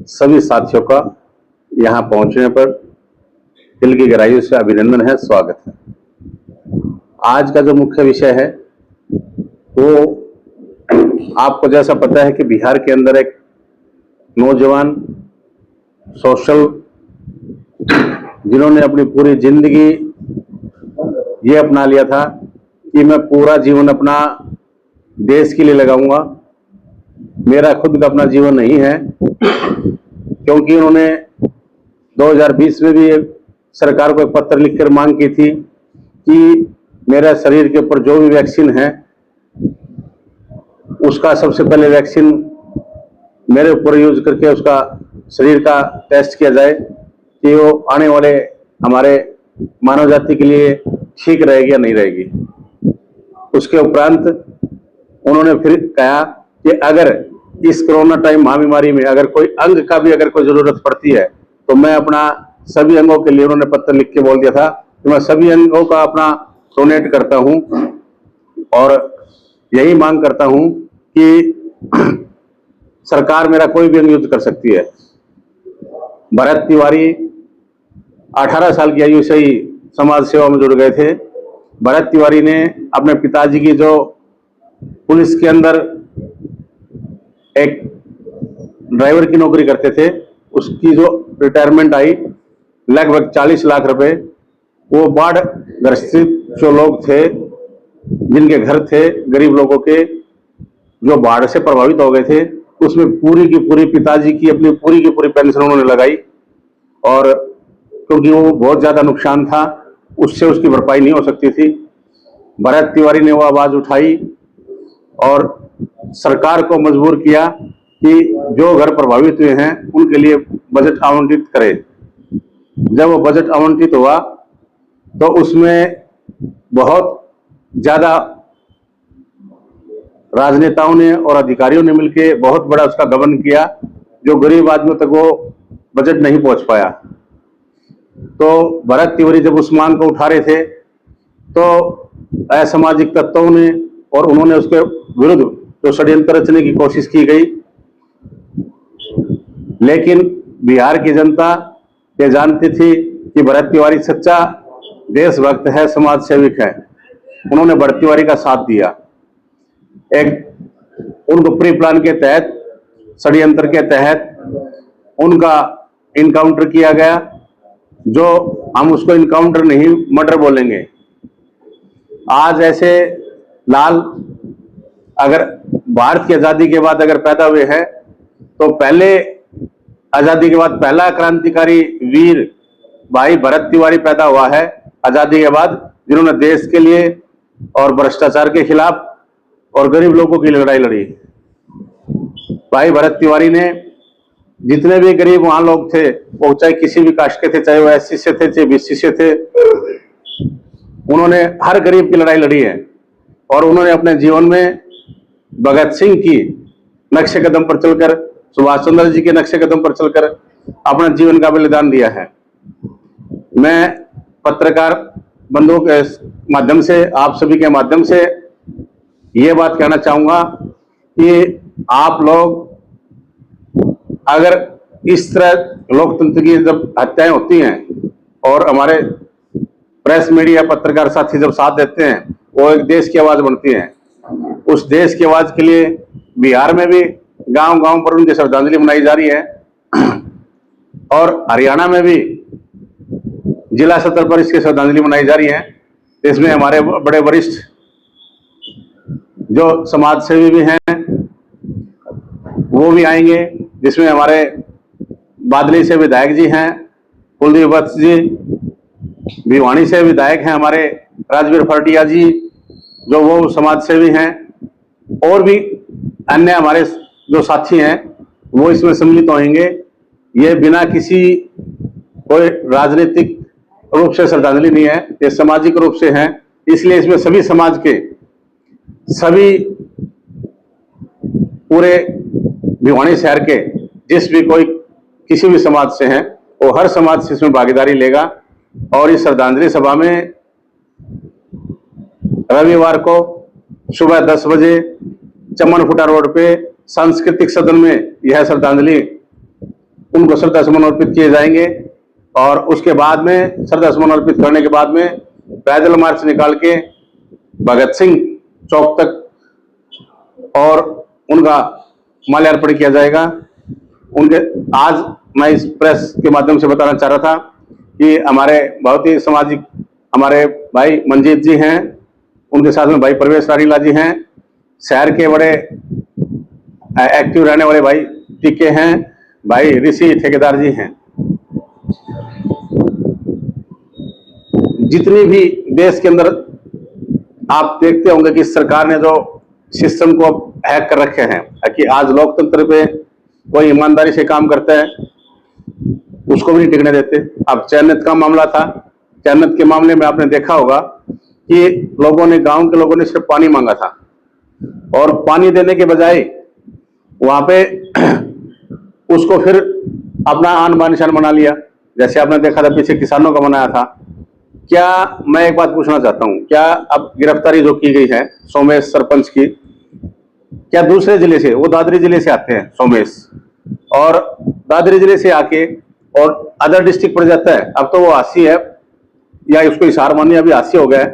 सभी साथियों का यहाँ पहुंचने पर दिल की गहराइयों से अभिनंदन है, स्वागत है। आज का जो मुख्य विषय है वो आपको जैसा पता है कि बिहार के अंदर एक नौजवान सोशल जिन्होंने अपनी पूरी जिंदगी ये अपना लिया था कि मैं पूरा जीवन अपना देश के लिए लगाऊंगा, मेरा खुद का अपना जीवन नहीं है। क्योंकि उन्होंने 2020 में भी सरकार को एक पत्र लिखकर मांग की थी कि मेरा शरीर के ऊपर जो भी वैक्सीन है उसका सबसे पहले वैक्सीन मेरे ऊपर यूज करके उसका शरीर का टेस्ट किया जाए कि वो आने वाले हमारे मानव जाति के लिए ठीक रहेगी या नहीं रहेगी। उसके उपरांत उन्होंने फिर कहा कि अगर इस कोरोना टाइम महामारी में अगर कोई अंग का भी अगर कोई जरूरत पड़ती है तो मैं अपना सभी अंगों के लिए, उन्होंने पत्र लिख के बोल दिया था कि मैं सभी अंगों का अपना डोनेट करता हूं और यही मांग करता हूं कि सरकार मेरा कोई भी अंग यूज कर सकती है। भरत तिवारी 18 साल की आयु से ही समाज सेवा में जुड़ गए थे। भरत तिवारी ने अपने पिताजी की जो पुलिस के अंदर एक ड्राइवर की नौकरी करते थे, उसकी जो रिटायरमेंट आई लगभग 40 लाख रुपए, वो बाढ़ ग्रसित जो लोग थे जिनके घर थे गरीब लोगों के जो बाढ़ से प्रभावित हो गए थे, उसमें पूरी की पूरी पिताजी की अपनी पूरी की पूरी पेंशन उन्होंने लगाई। और क्योंकि वो बहुत ज्यादा नुकसान था, उससे उसकी भरपाई नहीं हो सकती थी। भरत तिवारी ने वो आवाज उठाई और सरकार को मजबूर किया कि जो घर प्रभावित हुए हैं उनके लिए बजट आवंटित करे। जब वो बजट आवंटित हुआ तो उसमें बहुत ज्यादा राजनेताओं ने और अधिकारियों ने मिलकर बहुत बड़ा उसका गबन किया, जो गरीब आदमियों तक वो बजट नहीं पहुंच पाया। तो भरत तिवारी जब उस मांग को उठा रहे थे तो असामाजिक तत्वों ने और उन्होंने उसके विरुद्ध जो षड्यंत्र रचने की कोशिश की गई, लेकिन बिहार की जनता ये जानती थी कि भरत तिवारी सच्चा देशभक्त है, समाज सेवक है। उन्होंने भरत तिवारी का साथ दिया। एक उनको प्री प्लान के तहत, षड्यंत्र के तहत उनका इनकाउंटर किया गया, जो हम उसको इनकाउंटर नहीं मर्डर बोलेंगे। आज ऐसे लाल अगर भारत की आजादी के बाद अगर पैदा हुए हैं तो पहले आजादी के बाद पहला क्रांतिकारी वीर भाई भरत तिवारी पैदा हुआ है आजादी के बाद, जिन्होंने देश के लिए और भ्रष्टाचार के खिलाफ और गरीब लोगों की लड़ाई लड़ी। भाई भरत तिवारी ने जितने भी गरीब वहां लोग थे, वो चाहे किसी भी कास्ट के थे, चाहे वो SC से थे, चाहे BC से थे, उन्होंने हर गरीब की लड़ाई लड़ी है। और उन्होंने अपने जीवन में भगत सिंह की नक्शे कदम पर चलकर, सुभाष चंद्र जी के नक्शे कदम पर चलकर अपना जीवन का बलिदान दिया है। मैं पत्रकार बंधुओं के माध्यम से, आप सभी के माध्यम से ये बात कहना चाहूंगा कि आप लोग अगर इस तरह लोकतंत्र की जब हत्याएं होती हैं और हमारे प्रेस मीडिया पत्रकार साथी जब साथ देते हैं, वो एक देश की आवाज बनती है। उस देश की आवाज के लिए बिहार में भी गांव गांव पर उनकी श्रद्धांजलि मनाई जा रही है और हरियाणा में भी जिला स्तर पर इसकी श्रद्धांजलि मनाई जा रही है। इसमें हमारे बड़े वरिष्ठ जो समाज सेवी भी हैं वो भी आएंगे, जिसमें हमारे बादली से विधायक जी हैं, कुलदीप वत्स जी, भिवानी से विधायक हैं हमारे राजवीर फरटिया जी, जो वो समाज सेवी हैं, और भी अन्य हमारे जो साथी हैं वो इसमें सम्मिलित होंगे। ये बिना किसी कोई राजनीतिक रूप से श्रद्धांजलि नहीं है, ये सामाजिक रूप से है। इसलिए इसमें सभी समाज के, सभी पूरे भिवानी शहर के जिस भी कोई किसी भी समाज से हैं, वो हर समाज से इसमें भागीदारी लेगा। और इस श्रद्धांजलि सभा में रविवार को सुबह 10 बजे चमन फुटा रोड पे सांस्कृतिक सदन में यह श्रद्धांजलि उनको श्रद्धा सुमन अर्पित किए जाएंगे। और उसके बाद में श्रद्धा सुमन अर्पित करने के बाद में पैदल मार्च निकाल के भगत सिंह चौक तक और उनका माल्यार्पण किया जाएगा। उनके आज मैं इस प्रेस के माध्यम से बताना चाह रहा था कि हमारे बहुत ही सामाजिक हमारे भाई मंजीत जी हैं, उनके साथ में भाई प्रवेश रानीला जी हैं, शहर के बड़े एक्टिव रहने वाले भाई टीके हैं, भाई ऋषि ठेकेदार जी हैं। जितनी भी देश के अंदर आप देखते होंगे कि सरकार ने जो सिस्टम को हैक कर रखे हैं कि आज लोकतंत्र पे कोई ईमानदारी से काम करता है उसको भी नहीं टिकने देते। अब चयनित का मामला था, चयनित के मामले में आपने देखा होगा कि लोगों ने, गांव के लोगों ने सिर्फ पानी मांगा था और पानी देने के बजाय वहां पे उसको फिर अपना आन बान निशान बना लिया। जैसे आपने देखा था पीछे किसानों का बनाया था। क्या मैं एक बात पूछना चाहता हूं, क्या अब गिरफ्तारी जो की गई है सोमेश सरपंच की, क्या दूसरे जिले से, वो दादरी जिले से आते हैं सोमेश, और दादरी जिले से आके और अदर डिस्ट्रिक्ट पड़ जाता है, अब तो वो 80 है या उसको इशार मानिए अभी 80 हो गया है।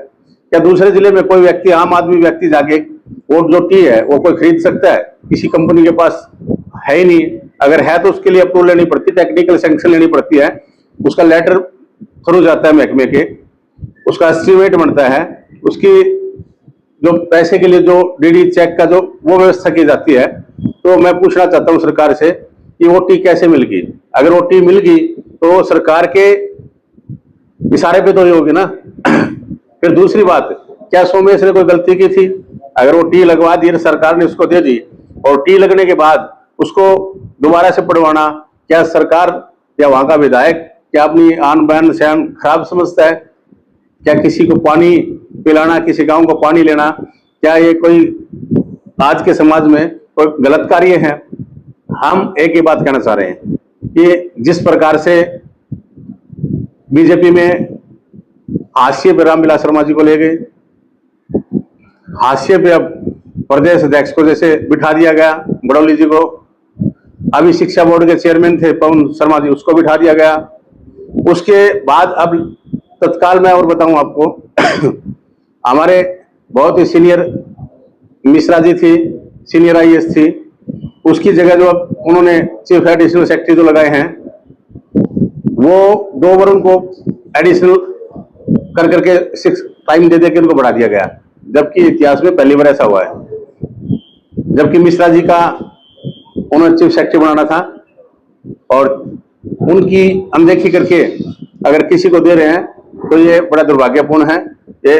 क्या दूसरे जिले में कोई व्यक्ति, आम आदमी व्यक्ति जाके वो जो टी है वो कोई खरीद सकता है? किसी कंपनी के पास है ही नहीं। अगर है तो उसके लिए अप्रूवल लेनी पड़ती, टेक्निकल सैंक्शन लेनी पड़ती है, उसका लेटर थ्रू जाता है महकमे के, उसका एस्टीमेट बनता है, उसकी जो पैसे के लिए जो डीडी चेक का जो वो व्यवस्था की जाती है। तो मैं पूछना चाहता हूं सरकार से कि वो टी कैसे मिल गई? अगर वो टी मिल गई तो सरकार के इशारे पे तो ये होगी ना। फिर दूसरी बात, क्या सोमेश ने कोई गलती की थी? अगर वो टी लगवा दी, सरकार ने उसको दे दी और टी लगने के बाद उसको दोबारा से पढ़वाना, क्या सरकार या वहां का विधायक क्या अपनी आन बान शान खराब समझता है? क्या किसी को पानी पिलाना, किसी गांव को पानी लेना, क्या ये कोई आज के समाज में कोई गलत कार्य है? हम एक ही बात कहना चाह रहे हैं कि जिस प्रकार से बीजेपी में हाशिए पे रामविलास शर्मा जी को ले गए, हाशिए पे अब प्रदेश अध्यक्ष को जैसे बिठा दिया गया, बड़ौली जी को, अभी शिक्षा बोर्ड के चेयरमैन थे पवन शर्मा जी, उसको बिठा दिया गया। उसके बाद अब तत्काल मैं और बताऊं आपको, हमारे बहुत ही सीनियर मिश्रा जी थी, सीनियर IAS थी, उसकी जगह जो उन्होंने चीफ एडिशनल सेक्रेटरी जो लगाए हैं, वो 2 बार उनको एडिशनल कर करके 6 टाइम दे के उनको बढ़ा दिया गया, जबकि इतिहास में पहली बार ऐसा हुआ है। जबकि मिश्रा जी का उन्होंने चीफ सेक्रेटरी बनाना था और उनकी अनदेखी करके अगर किसी को दे रहे हैं तो ये बड़ा दुर्भाग्यपूर्ण है। ये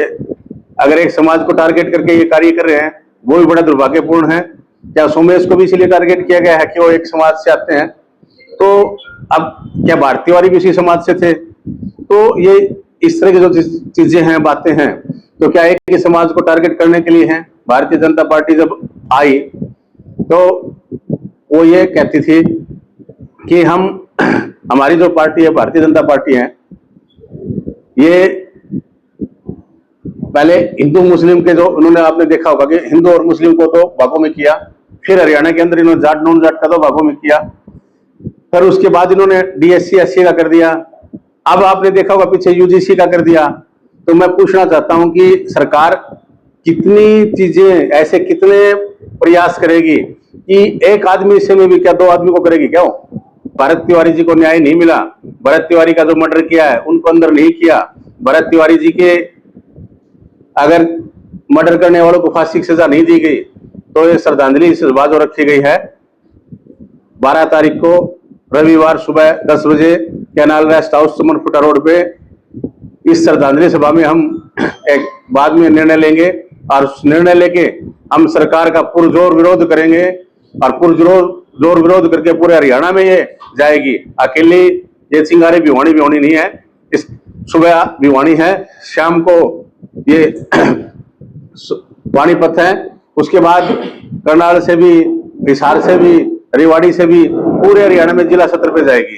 अगर एक समाज को टारगेट करके ये कार्य कर रहे हैं वो भी बड़ा दुर्भाग्यपूर्ण है। क्या सोमेश को भी इसीलिए टारगेट किया गया है कि वो एक समाज से आते हैं? तो अब क्या भारती तिवारी भी इसी समाज से थे? तो ये इस तरह की जो चीजें हैं, बातें हैं, तो क्या एक ही समाज को टारगेट करने के लिए हैं? भारतीय जनता पार्टी जब आई तो वो ये कहती थी कि हम, हमारी जो पार्टी है भारतीय जनता पार्टी है, ये पहले हिंदू मुस्लिम के जो उन्होंने, आपने देखा होगा कि हिंदू और मुस्लिम को तो भागों में किया, फिर हरियाणा के अंदर इन्होंने जाट नॉन जाट का तो भागों में किया, फिर उसके बाद इन्होंने DSC SC का कर दिया, अब आपने देखा होगा पीछे UGC का कर दिया। तो मैं पूछना चाहता हूं कि सरकार कितनी चीजें ऐसे, कितने प्रयास करेगी कि एक आदमी से में भी क्या 2 आदमी को करेगी? क्या भरत तिवारी जी को न्याय नहीं मिला? भरत तिवारी का जो मर्डर किया है उनको अंदर नहीं किया? भरत तिवारी जी के अगर मर्डर करने वालों को फांसी की सजा नहीं दी गई तो ये श्रद्धांजलि सभा जो रखी गई है 12 तारीख को रविवार सुबह 10 बजे कैनाल रेस्ट हाउस सुमनफुटा रोड पे, इस श्रद्धांजलि सभा में हम एक बाद में निर्णय लेंगे और उस निर्णय लेके हम सरकार का पुरजोर विरोध करेंगे और पुरजोर विरोध करके पूरे हरियाणा में ये जाएगी। अकेली ये चिंगारी भिवानी नहीं है, इस सुबह भिवानी है, शाम को ये पानीपत है, उसके बाद करनाल से भी, हिसार से भी, रेवाड़ी से भी, पूरे हरियाणा में जिला सत्र पे जाएगी।